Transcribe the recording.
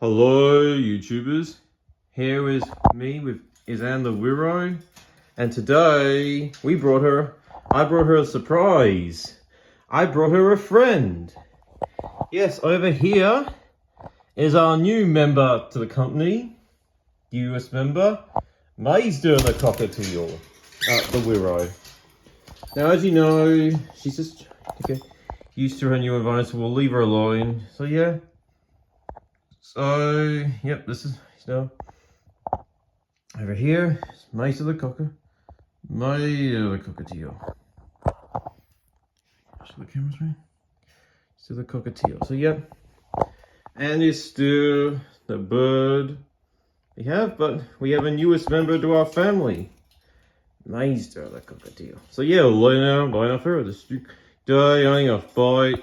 Hello YouTubers, here is me with Izan the Wiro, and today I brought her a surprise. I brought her a friend. Yes, over here is our new member to the company, US member, Mazda the cockatiel, the Wiro. Now as you know, she's just used to her new environment, so we'll leave her alone. So yeah. So, yep, this is now over here. Mazda the cockatiel. Show the cameras right. Still the cockatiel. So, yep, and it's still the bird we have, but we have a newest member to our family, Mazda the cockatiel. So yeah, line up further. Today, I'm gonna fight.